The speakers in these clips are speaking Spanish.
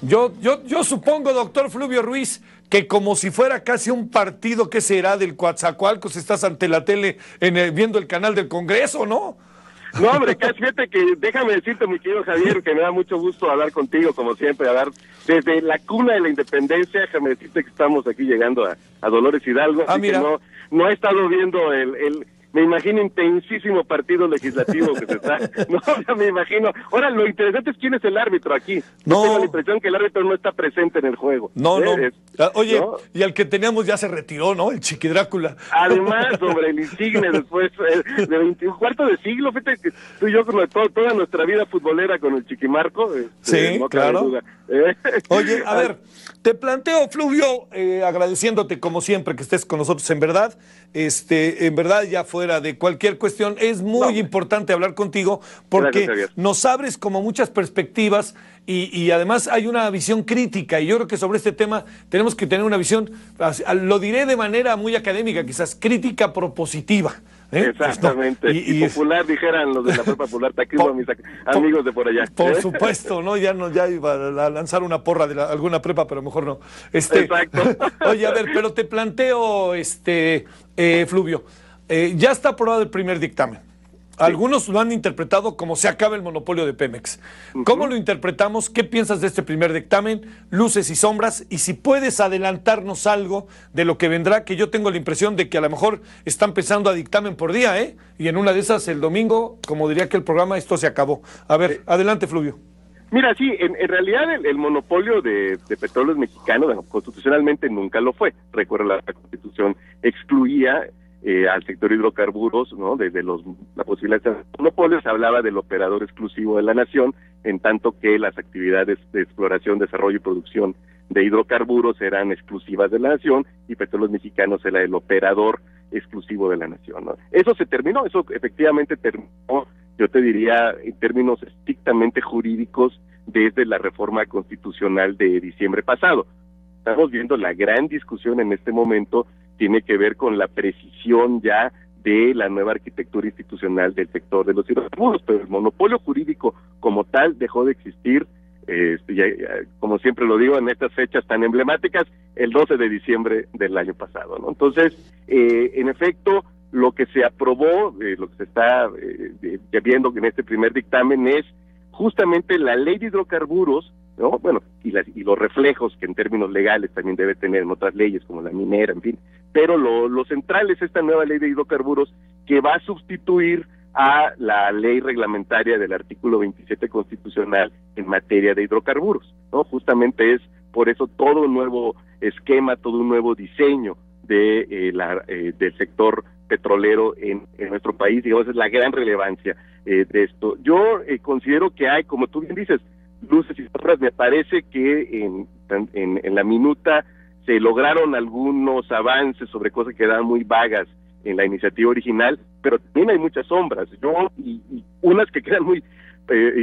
Yo supongo, doctor Fluvio Ruiz, que como si fuera casi un partido que será del Coatzacoalcos, estás ante la tele viendo el canal del Congreso, ¿no? No, hombre, casi fíjate que déjame decirte, mi querido Javier, que me da mucho gusto hablar contigo, como siempre, hablar desde la cuna de la independencia. Déjame decirte que estamos aquí llegando a Dolores Hidalgo, así mira. que no he estado viendo me imagino, intensísimo partido legislativo que se está. No, ya me imagino. Ahora, lo interesante es quién es el árbitro aquí. No. Tengo la impresión que el árbitro no está presente en el juego. No. Oye, ¿no? Y el que teníamos ya se retiró, ¿no? El Chiqui Drácula. Además, sobre el insigne después de 21 cuarto de siglo, fíjate que tú y yo con toda nuestra vida futbolera con el Chiquimarco. Sí, no claro. Oye, a ver, te planteo, Fluvio, agradeciéndote como siempre que estés con nosotros, en verdad, ya fuera de cualquier cuestión, es muy importante hablar contigo porque nos abres como muchas perspectivas y además hay una visión crítica y yo creo que sobre este tema tenemos que tener una visión, lo diré de manera muy académica, quizás crítica propositiva. Exactamente, y popular, dijeran los de la prepa popular, taquismo a mis amigos de por allá. Por supuesto, ¿no? Ya iba a lanzar una porra de alguna prepa, pero mejor no. Exacto. Oye, a ver, pero te planteo, Fluvio, ya está aprobado el primer dictamen. Algunos lo han interpretado como se acaba el monopolio de Pemex. ¿Cómo lo interpretamos? ¿Qué piensas de este primer dictamen? Luces y sombras. Y si puedes adelantarnos algo de lo que vendrá, que yo tengo la impresión de que a lo mejor están pensando a dictamen por día, ¿eh? Y en una de esas, el domingo, como diría que el programa, esto se acabó. A ver, adelante, Fluvio. Mira, sí, en realidad el monopolio de petróleos mexicanos, bueno, constitucionalmente nunca lo fue. Recuerda, la Constitución excluía al sector hidrocarburos, ¿no? Desde la posibilidad de monopolios, se hablaba del operador exclusivo de la nación, en tanto que las actividades de exploración, desarrollo y producción de hidrocarburos eran exclusivas de la nación y Petróleos Mexicanos era el operador exclusivo de la nación, ¿no? Eso se terminó, eso efectivamente terminó, yo te diría, en términos estrictamente jurídicos, desde la reforma constitucional de diciembre pasado. Estamos viendo la gran discusión en este momento, tiene que ver con la precisión ya de la nueva arquitectura institucional del sector de los hidrocarburos, pero el monopolio jurídico como tal dejó de existir, como siempre lo digo, en estas fechas tan emblemáticas, el 12 de diciembre del año pasado, ¿no? Entonces, en efecto, lo que se aprobó, lo que se está viendo en este primer dictamen es justamente la ley de hidrocarburos, ¿no? Bueno, y los reflejos que en términos legales también debe tener en otras leyes como la minera, en fin, pero lo central es esta nueva ley de hidrocarburos que va a sustituir a la ley reglamentaria del artículo 27 constitucional en materia de hidrocarburos, ¿no? Justamente es por eso todo un nuevo esquema, todo un nuevo diseño del sector petrolero en nuestro país, digamos, es la gran relevancia de esto. Yo considero que hay, como tú bien dices, luces y sombras. Me parece que en la minuta se lograron algunos avances sobre cosas que eran muy vagas en la iniciativa original, pero también hay muchas sombras, y unas que quedan muy,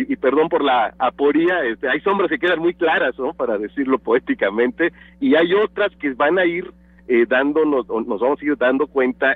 y perdón por la aporía, hay sombras que quedan muy claras, ¿no? Para decirlo poéticamente, y hay otras que van a ir nos vamos a ir dando cuenta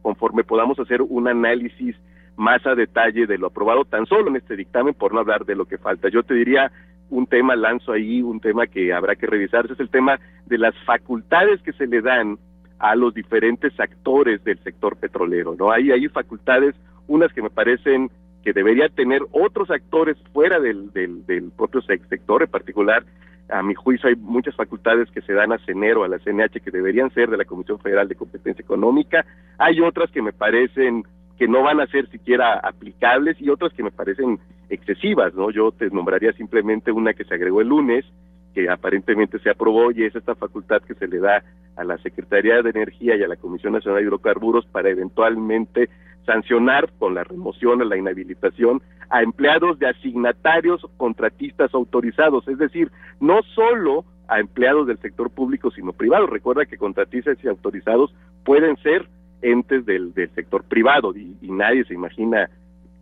conforme podamos hacer un análisis más a detalle de lo aprobado tan solo en este dictamen, por no hablar de lo que falta. Yo te diría un tema, lanzo ahí un tema que habrá que revisarse, es el tema de las facultades que se le dan a los diferentes actores del sector petrolero, ¿no? Hay facultades, unas que me parecen que deberían tener otros actores fuera del propio sector. En particular, a mi juicio, hay muchas facultades que se dan a CENER o a la CNH que deberían ser de la Comisión Federal de Competencia Económica. Hay otras que me parecen que no van a ser siquiera aplicables y otras que me parecen excesivas, ¿no? Yo te nombraría simplemente una que se agregó el lunes, que aparentemente se aprobó, y es esta facultad que se le da a la Secretaría de Energía y a la Comisión Nacional de Hidrocarburos para eventualmente sancionar con la remoción o la inhabilitación a empleados de asignatarios contratistas autorizados, es decir, no solo a empleados del sector público sino privado. Recuerda que contratistas y autorizados pueden ser entes del sector privado y nadie se imagina,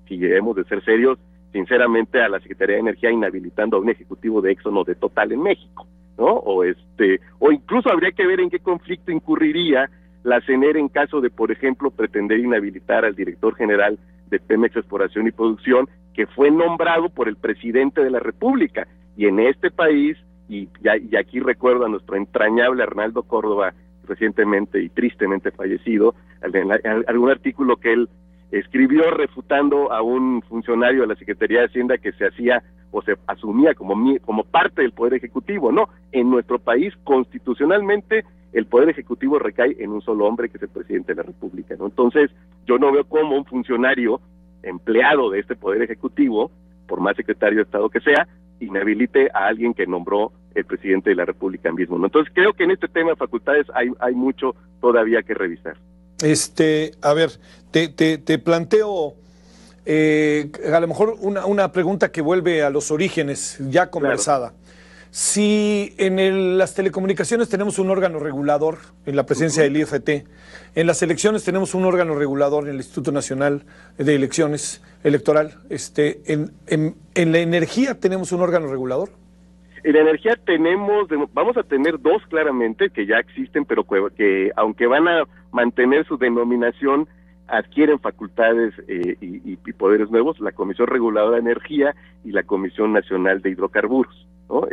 si debemos de ser serios, sinceramente, a la Secretaría de Energía inhabilitando a un ejecutivo de Exxon o de Total en México, ¿no? O incluso habría que ver en qué conflicto incurriría la CENER en caso de, por ejemplo, pretender inhabilitar al director general de Pemex Exploración y Producción, que fue nombrado por el presidente de la República, Y en este país, y aquí recuerdo a nuestro entrañable Arnaldo Córdoba, recientemente y tristemente fallecido, algún artículo que él escribió refutando a un funcionario de la Secretaría de Hacienda que se hacía o se asumía como parte del Poder Ejecutivo. No, en nuestro país constitucionalmente el Poder Ejecutivo recae en un solo hombre, que es el presidente de la República, ¿no? Entonces, yo no veo cómo un funcionario empleado de este Poder Ejecutivo, por más secretario de Estado que sea, inhabilite a alguien que nombró el presidente de la República mismo, ¿no? Entonces, creo que en este tema de facultades hay mucho todavía que revisar. A ver, te planteo a lo mejor una pregunta que vuelve a los orígenes ya conversada. Claro. Si en las telecomunicaciones tenemos un órgano regulador en la presencia del IFT, en las elecciones tenemos un órgano regulador en el Instituto Nacional de Elecciones Electoral, ¿en la energía tenemos un órgano regulador? En la energía vamos a tener dos claramente que ya existen, pero que aunque van a mantener su denominación, adquieren facultades y poderes nuevos: la Comisión Reguladora de Energía y la Comisión Nacional de Hidrocarburos, ¿no?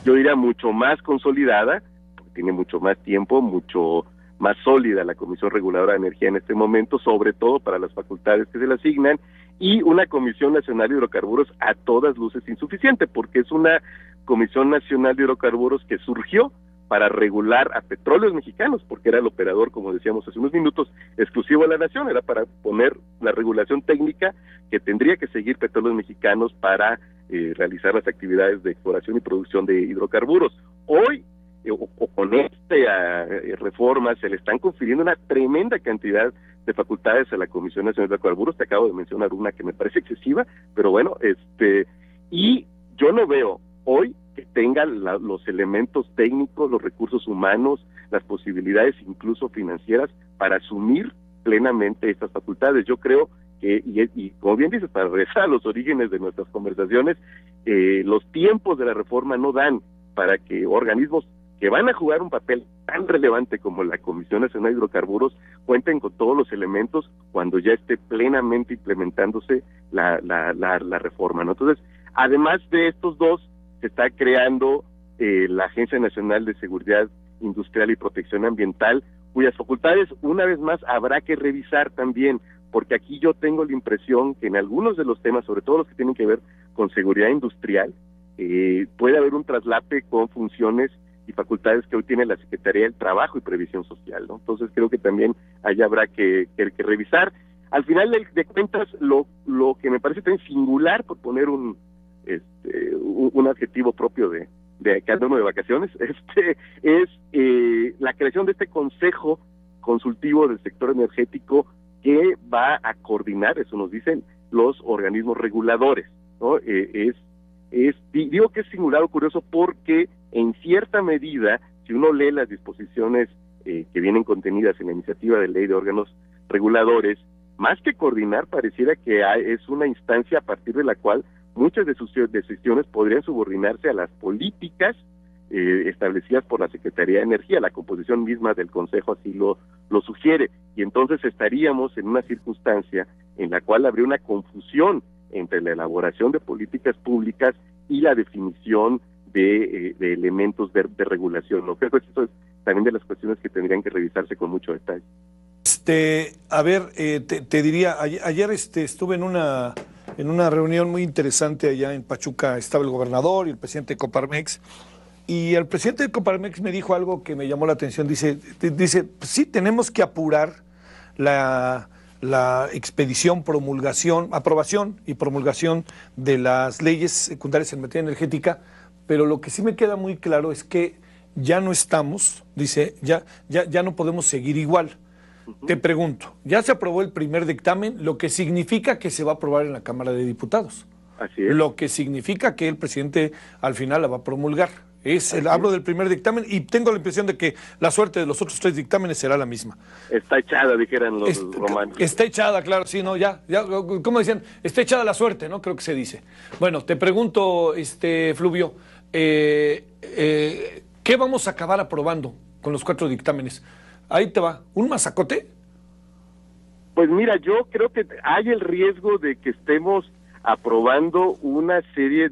Yo diría mucho más consolidada, porque tiene mucho más tiempo, mucho más sólida la Comisión Reguladora de Energía en este momento, sobre todo para las facultades que se le asignan, y una Comisión Nacional de Hidrocarburos a todas luces insuficiente, porque es una Comisión Nacional de Hidrocarburos que surgió para regular a Petróleos Mexicanos, porque era el operador, como decíamos hace unos minutos, exclusivo de la nación, era para poner la regulación técnica que tendría que seguir Petróleos Mexicanos para realizar las actividades de exploración y producción de hidrocarburos. Hoy, con esta reforma, se le están confiriendo una tremenda cantidad de facultades a la Comisión Nacional de Hidrocarburos. Te acabo de mencionar una que me parece excesiva, pero bueno, y yo no veo hoy que tenga los elementos técnicos, los recursos humanos, las posibilidades incluso financieras para asumir plenamente estas facultades. Yo creo que, y como bien dices, para regresar a los orígenes de nuestras conversaciones, los tiempos de la reforma no dan para que organismos que van a jugar un papel tan relevante como la Comisión Nacional de Hidrocarburos cuenten con todos los elementos cuando ya esté plenamente implementándose la reforma, ¿no? Entonces, además de estos dos, se está creando la Agencia Nacional de Seguridad Industrial y Protección Ambiental, cuyas facultades, una vez más, habrá que revisar también, porque aquí yo tengo la impresión que en algunos de los temas, sobre todo los que tienen que ver con seguridad industrial, puede haber un traslape con funciones y facultades que hoy tiene la Secretaría del Trabajo y Previsión Social, ¿no? Entonces creo que también allá habrá que revisar. Al final de cuentas, lo que me parece tan singular, por poner un adjetivo propio de cada uno de vacaciones, es la creación de este Consejo Consultivo del Sector Energético que va a coordinar, eso nos dicen, los organismos reguladores, ¿no? Digo que es singular o curioso porque en cierta medida, si uno lee las disposiciones que vienen contenidas en la iniciativa de ley de órganos reguladores, más que coordinar, pareciera que es una instancia a partir de la cual muchas de sus decisiones podrían subordinarse a las políticas establecidas por la Secretaría de Energía. La composición misma del Consejo así lo sugiere, y entonces estaríamos en una circunstancia en la cual habría una confusión entre la elaboración de políticas públicas y la definición de elementos de regulación, ¿no? Creo que eso es también de las cuestiones que tendrían que revisarse con mucho detalle. A ver, te diría, ayer estuve en una reunión muy interesante allá en Pachuca. Estaba el gobernador y el presidente de Coparmex, y el presidente de Coparmex me dijo algo que me llamó la atención. Dice, sí, tenemos que apurar la expedición, aprobación y promulgación de las leyes secundarias en materia energética, pero lo que sí me queda muy claro es que ya no estamos, dice, ya no podemos seguir igual. Te pregunto, ya se aprobó el primer dictamen, lo que significa que se va a aprobar en la Cámara de Diputados. Así es. Lo que significa que el presidente al final la va a promulgar. Hablo del primer dictamen y tengo la impresión de que la suerte de los otros 3 dictámenes será la misma. Está echada, dijeran los romanos. Está echada, claro, sí, no, ya, ¿cómo decían? Está echada la suerte, ¿no? Creo que se dice. Bueno, te pregunto, Fluvio, ¿qué vamos a acabar aprobando con los 4 dictámenes? Ahí te va, ¿un masacote? Pues mira, yo creo que hay el riesgo de que estemos aprobando una serie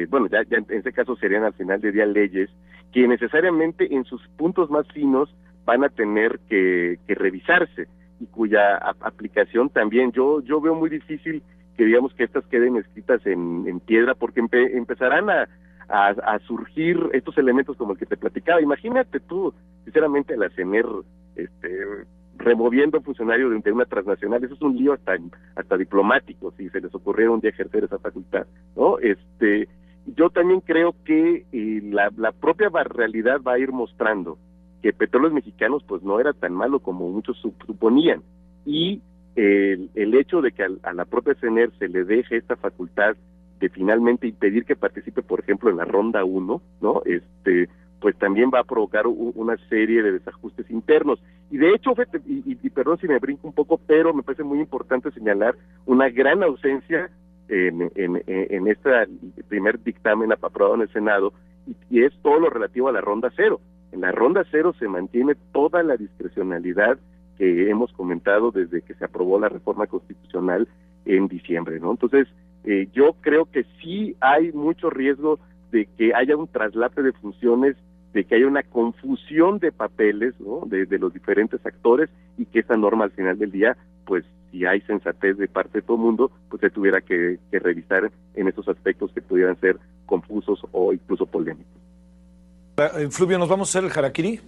bueno, ya en este caso serían al final de día leyes que necesariamente en sus puntos más finos van a tener que revisarse y cuya aplicación también yo veo muy difícil que digamos que estas queden escritas en piedra, porque empezarán a surgir estos elementos como el que te platicaba. Imagínate tú, sinceramente, a la CENER removiendo funcionarios de una transnacional. Eso es un lío hasta diplomático, si se les ocurriera un día ejercer esa facultad, ¿no? Yo también creo que la propia realidad va a ir mostrando que Petróleos Mexicanos pues no era tan malo como muchos suponían, y el hecho de que a la propia CENER se le deje esta facultad de finalmente impedir que participe, por ejemplo, en la ronda 1, ¿no? Pues también va a provocar una serie de desajustes internos. Y de hecho, y perdón si me brinco un poco, pero me parece muy importante señalar una gran ausencia en este primer dictamen aprobado en el Senado, y es todo lo relativo a la ronda 0. En la ronda 0 se mantiene toda la discrecionalidad que hemos comentado desde que se aprobó la reforma constitucional en diciembre, ¿no? Entonces, yo creo que sí hay mucho riesgo de que haya un traslape de funciones, de que haya una confusión de papeles, ¿no? de los diferentes actores, y que esta norma al final del día, pues si hay sensatez de parte de todo el mundo, pues se tuviera que revisar en esos aspectos que pudieran ser confusos o incluso polémicos. Fluvio, ¿nos vamos a hacer el harakiri?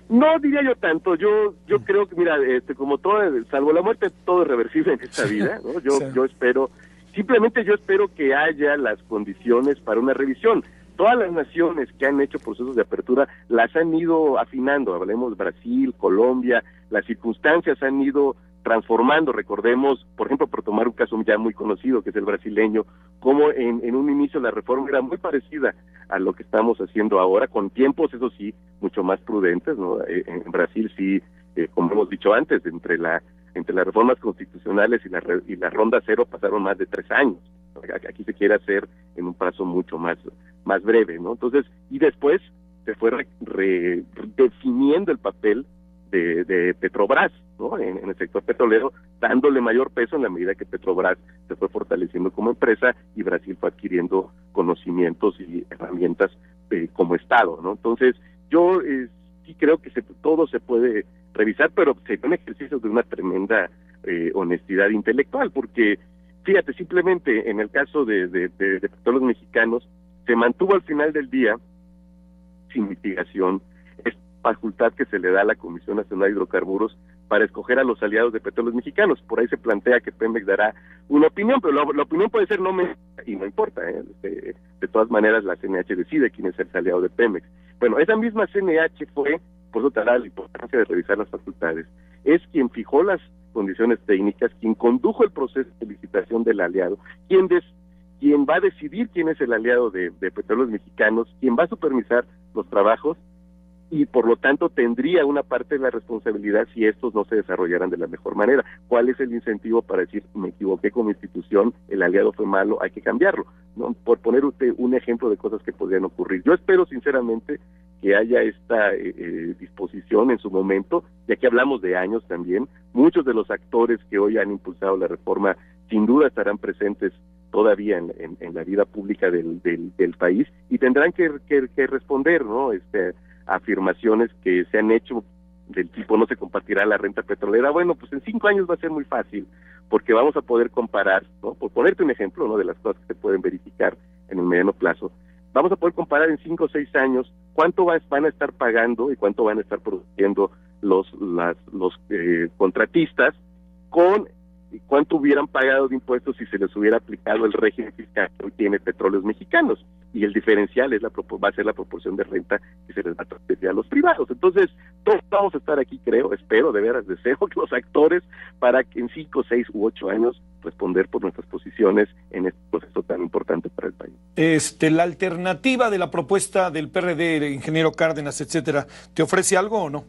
No diría yo tanto. Yo creo que, mira, como todo, salvo la muerte, todo es reversible en esta vida, ¿no? Yo espero, simplemente yo espero que haya las condiciones para una revisión. Todas las naciones que han hecho procesos de apertura las han ido afinando. Hablemos Brasil, Colombia, las circunstancias han ido transformando. Recordemos, por ejemplo, por tomar un caso ya muy conocido, que es el brasileño, como en un inicio la reforma era muy parecida a lo que estamos haciendo ahora, con tiempos, eso sí, mucho más prudentes, ¿no? En Brasil sí, como hemos dicho antes, entre las reformas constitucionales y la ronda 0 pasaron más de 3 años. Aquí se quiere hacer en un plazo mucho más breve, ¿no? Entonces, y después se fue redefiniendo el papel de Petrobras, ¿no? En el sector petrolero, dándole mayor peso en la medida que Petrobras se fue fortaleciendo como empresa y Brasil fue adquiriendo conocimientos y herramientas como Estado, ¿no? Entonces, yo sí creo que todo se puede revisar, pero sería un ejercicio de una tremenda honestidad intelectual, porque, fíjate, simplemente en el caso de Petróleos Mexicanos, se mantuvo al final del día sin mitigación esta facultad que se le da a la Comisión Nacional de Hidrocarburos para escoger a los aliados de Petróleos Mexicanos. Por ahí se plantea que Pemex dará una opinión, pero la opinión puede ser y no importa, de todas maneras la CNH decide quién es el aliado de Pemex. Bueno, esa misma CNH fue, por eso te da la importancia de revisar las facultades, es quien fijó las condiciones técnicas, quien condujo el proceso de licitación del aliado, quien va a decidir quién es el aliado de Petróleos Mexicanos, quien va a supervisar los trabajos, y por lo tanto tendría una parte de la responsabilidad si estos no se desarrollaran de la mejor manera. ¿Cuál es el incentivo para decir, me equivoqué con mi institución, el aliado fue malo, hay que cambiarlo? ¿No? Por poner usted un ejemplo de cosas que podrían ocurrir. Yo espero sinceramente que haya esta disposición en su momento, ya que hablamos de años también. Muchos de los actores que hoy han impulsado la reforma sin duda estarán presentes todavía en la vida pública del país, y tendrán que responder, ¿no? Afirmaciones que se han hecho del tipo no se compartirá la renta petrolera. Bueno, pues en 5 años va a ser muy fácil, porque vamos a poder comparar, ¿no? Por ponerte un ejemplo, ¿no? De las cosas que se pueden verificar en el mediano plazo, vamos a poder comparar en 5 o 6 años cuánto van a estar pagando y cuánto van a estar produciendo los contratistas con cuánto hubieran pagado de impuestos si se les hubiera aplicado el régimen fiscal que hoy tiene Petróleos Mexicanos, y el diferencial va a ser la proporción de renta que se les va a transferir a los privados. Entonces, todos vamos a estar aquí, espero, de veras, deseo que los actores, para que en 5, 6 u 8 años responder por nuestras posiciones en este proceso tan importante para el país. La alternativa de la propuesta del PRD, el ingeniero Cárdenas, etcétera, ¿te ofrece algo o no?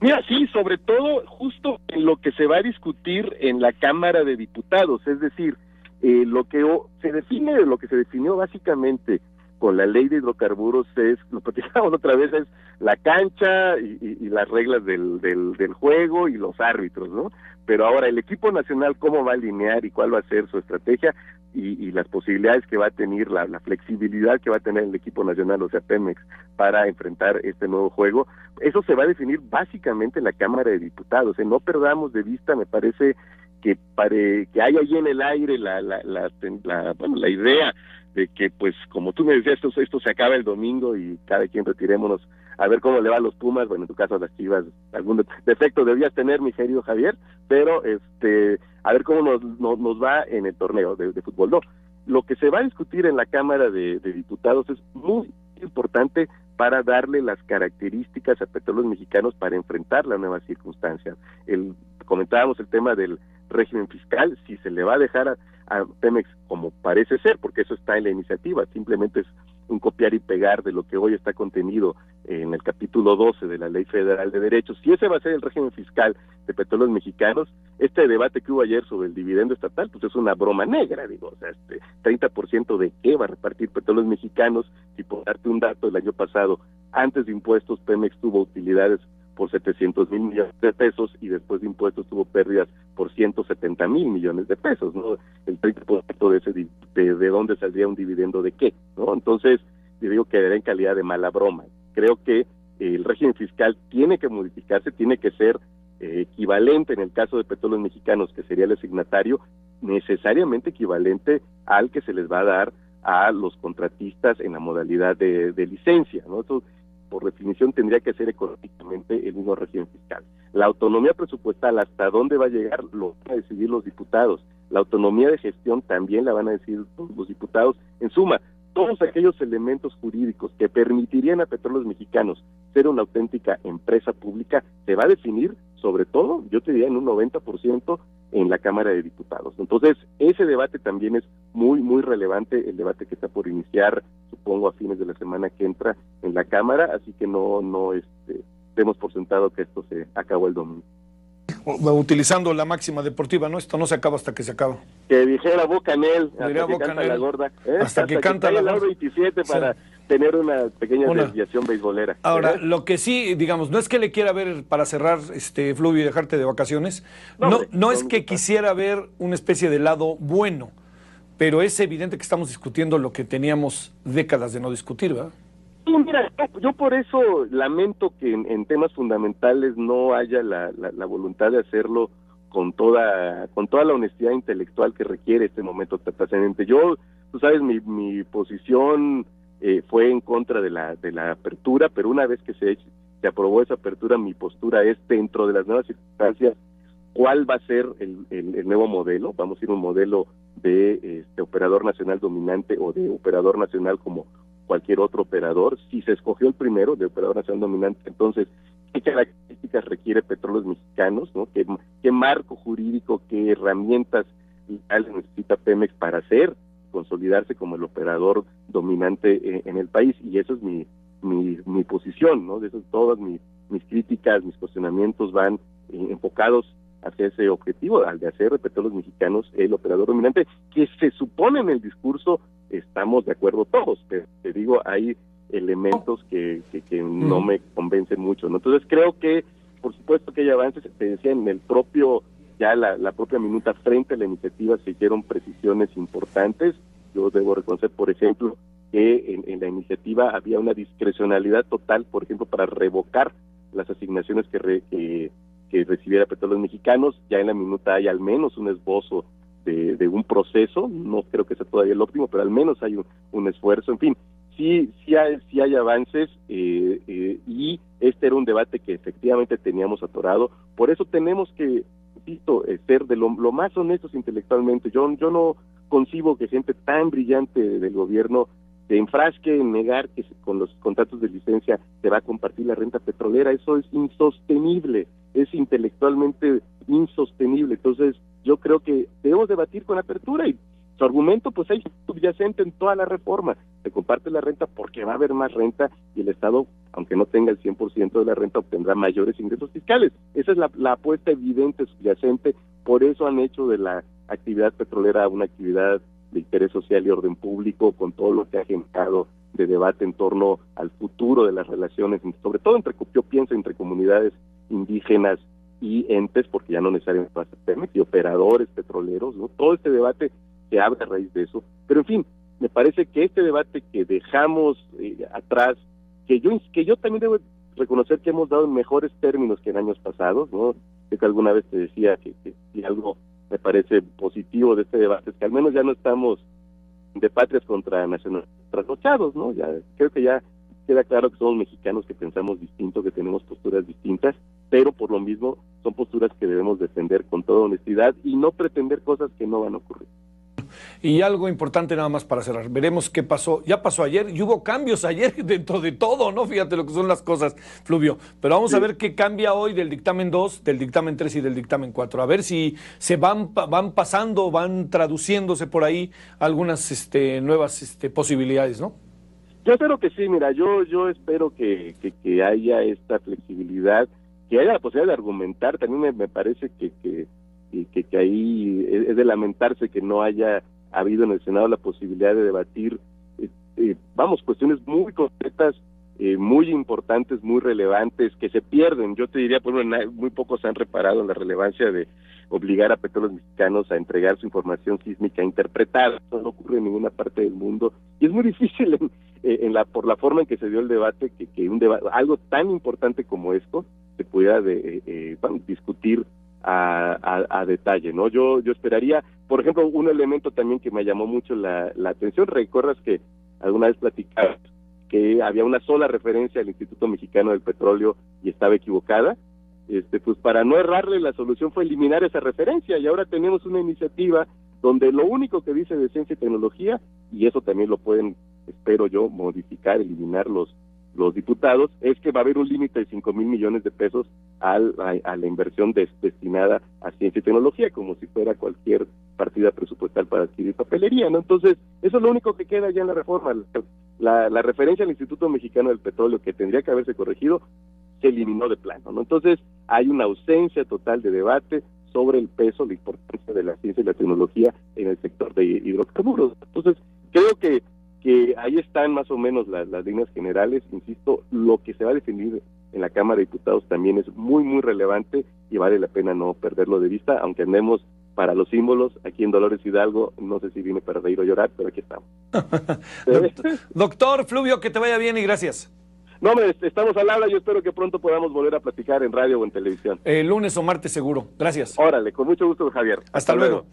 Mira, sí, sobre todo justo en lo que se va a discutir en la Cámara de Diputados, es decir, lo que se definió básicamente con la ley de hidrocarburos es, lo platicamos otra vez, es la cancha y las reglas del juego y los árbitros, ¿no? Pero ahora el equipo nacional, cómo va a alinear y cuál va a ser su estrategia y las posibilidades que va a tener, la flexibilidad que va a tener el equipo nacional, o sea, Pemex, para enfrentar este nuevo juego, eso se va a definir básicamente en la Cámara de Diputados. No perdamos de vista, me parece que hay ahí en el aire la idea de que, pues, como tú me decías, esto se acaba el domingo y cada quien retirémonos a ver cómo le va a los Pumas. Bueno, en tu caso a las Chivas, algún defecto debías tener, mi querido Javier, pero a ver cómo nos va en el torneo de fútbol. No, lo que se va a discutir en la Cámara de Diputados es muy importante para darle las características a Petróleos Mexicanos para enfrentar las nuevas circunstancias. Comentábamos el tema del régimen fiscal, si se le va a dejar a Pemex como parece ser, porque eso está en la iniciativa, simplemente es un copiar y pegar de lo que hoy está contenido en el capítulo 12 de la Ley Federal de Derechos. Si ese va a ser el régimen fiscal de Petróleos Mexicanos, este debate que hubo ayer sobre el dividendo estatal, pues es una broma negra, digo, o sea, 30% de qué va a repartir Petróleos Mexicanos. Si por darte un dato, el año pasado, antes de impuestos, Pemex tuvo utilidades por 700,000 millones de pesos y después de impuestos tuvo pérdidas por 170,000 millones de pesos, ¿no? El 30% de ese, de dónde saldría un dividendo de qué, ¿no? Entonces, yo digo que quedaría en calidad de mala broma. Creo que el régimen fiscal tiene que modificarse, tiene que ser equivalente en el caso de Petróleos Mexicanos, que sería el asignatario, necesariamente equivalente al que se les va a dar a los contratistas en la modalidad de licencia, ¿no? Eso, por definición, tendría que ser económicamente el mismo régimen fiscal. La autonomía presupuestal, hasta dónde va a llegar, lo van a decidir los diputados. La autonomía de gestión también la van a decidir los diputados. En suma, todos aquellos elementos jurídicos que permitirían a Petróleos Mexicanos ser una auténtica empresa pública, se va a definir, sobre todo, yo te diría, en un 90% en la Cámara de Diputados. Entonces, ese debate también es muy, muy relevante, el debate que está por iniciar, supongo, a fines de la semana que entra en la Cámara, así que no demos por sentado que esto se acabó el domingo. Utilizando la máxima deportiva, ¿no? Esto no se acaba hasta que se acaba. Que dijera Bocanel, hasta que canta la gorda. Hasta que canta la gorda. 27 para tener una pequeña desviación beisbolera. Ahora, lo que sí, digamos, no es que le quiera ver, para cerrar, Fluvio, y dejarte de vacaciones, no es que quisiera ver una especie de lado bueno, pero es evidente que estamos discutiendo lo que teníamos décadas de no discutir, ¿verdad? Sí, mira, yo por eso lamento que en temas fundamentales no haya la voluntad de hacerlo con toda la honestidad intelectual que requiere este momento trascendente. Yo, tú sabes, mi posición fue en contra de la apertura, pero una vez que se aprobó esa apertura, mi postura es, dentro de las nuevas circunstancias, cuál va a ser el nuevo modelo. Vamos a ir a un modelo de operador nacional dominante o de operador nacional como cualquier otro operador. Si se escogió el primero, de operador nacional dominante, entonces, ¿qué características requiere Petróleos Mexicanos, ¿no? ¿Qué marco jurídico, qué herramientas legales necesita Pemex para consolidarse como el operador dominante en el país? Y eso es mi posición, ¿no? De eso todas mis críticas, mis cuestionamientos van enfocados hacia ese objetivo, al de hacer de Petróleos Mexicanos el operador dominante, que se supone en el discurso estamos de acuerdo todos, pero te digo, hay elementos que no me convencen mucho, ¿no? Entonces creo que, por supuesto que hay avances, te decía, en el propio, ya la propia minuta frente a la iniciativa se hicieron precisiones importantes. Yo debo reconocer, por ejemplo, que en la iniciativa había una discrecionalidad total, por ejemplo, para revocar las asignaciones que recibiera Petróleos Mexicanos. Ya en la minuta hay al menos un esbozo de un proceso, no creo que sea todavía el óptimo, pero al menos hay un esfuerzo. En fin, sí hay avances, y este era un debate que efectivamente teníamos atorado. Por eso tenemos que, insisto, ser de lo más honestos intelectualmente. Yo no concibo que gente tan brillante del gobierno se enfrasque en negar que con los contratos de licencia se va a compartir la renta petrolera. Eso es insostenible, es intelectualmente insostenible. Entonces, yo creo que debemos debatir con apertura, y su argumento, pues, hay subyacente en toda la reforma. Se comparte la renta porque va a haber más renta y el Estado, aunque no tenga el 100% de la renta, obtendrá mayores ingresos fiscales. Esa es la apuesta evidente subyacente. Por eso han hecho de la actividad petrolera una actividad de interés social y orden público, con todo lo que ha generado de debate en torno al futuro de las relaciones, sobre todo yo pienso entre comunidades indígenas y entes, porque ya no necesariamente va a ser Pemex, y operadores petroleros, ¿no? Todo este debate se abre a raíz de eso. Pero en fin, me parece que este debate que dejamos atrás, que yo también debo reconocer que hemos dado en mejores términos que en años pasados, ¿no? Sé que alguna vez te decía que si algo me parece positivo de este debate es que al menos ya no estamos de patrias contra nacionales trasnochados, ¿no? Ya creo que ya queda claro que somos mexicanos, que pensamos distinto, que tenemos posturas distintas, pero por lo mismo son posturas que debemos defender con toda honestidad y no pretender cosas que no van a ocurrir. Y algo importante nada más para cerrar, veremos qué pasó, ya pasó ayer y hubo cambios ayer dentro de todo, ¿no? Fíjate lo que son las cosas, Fluvio, pero vamos a ver qué cambia hoy del dictamen 2, del dictamen 3 y del dictamen 4, a ver si se van pasando, van traduciéndose por ahí algunas nuevas posibilidades, ¿no? Yo espero que sí, mira, yo espero que haya esta flexibilidad, que haya la posibilidad de argumentar. También me parece que ahí es de lamentarse que no haya habido en el Senado la posibilidad de debatir, cuestiones muy concretas, muy importantes, muy relevantes, que se pierden. Yo te diría, por ejemplo, muy pocos se han reparado en la relevancia de obligar a petróleos mexicanos a entregar su información sísmica interpretada. Eso no ocurre en ninguna parte del mundo, y es muy difícil por la forma en que se dio el debate, que algo tan importante como esto se pudiera discutir a detalle, ¿no? Yo esperaría, por ejemplo, un elemento también que me llamó mucho la atención. ¿Recuerdas que alguna vez platicaba que había una sola referencia al Instituto Mexicano del Petróleo y estaba equivocada? Pues para no errarle, la solución fue eliminar esa referencia, y ahora tenemos una iniciativa donde lo único que dice de ciencia y tecnología, y eso también lo pueden, espero yo, modificar, eliminar los diputados, es que va a haber un límite de 5,000 millones de pesos a la inversión destinada a ciencia y tecnología, como si fuera cualquier partida presupuestal para adquirir papelería, ¿no? Entonces, eso es lo único que queda ya en la reforma. La referencia al Instituto Mexicano del Petróleo, que tendría que haberse corregido, se eliminó de plano, ¿no? Entonces, hay una ausencia total de debate sobre el peso, la importancia de la ciencia y la tecnología en el sector de hidrocarburos. Entonces, creo que ahí están más o menos las líneas generales. Insisto, lo que se va a definir en la Cámara de Diputados también es muy, muy relevante y vale la pena no perderlo de vista, aunque andemos para los símbolos. Aquí en Dolores Hidalgo, no sé si vine para reír o llorar, pero aquí estamos. Doctor Fluvio, que te vaya bien y gracias. No, estamos al habla. Yo espero que pronto podamos volver a platicar en radio o en televisión. Lunes o martes seguro. Gracias. Órale, con mucho gusto, Javier. Hasta luego.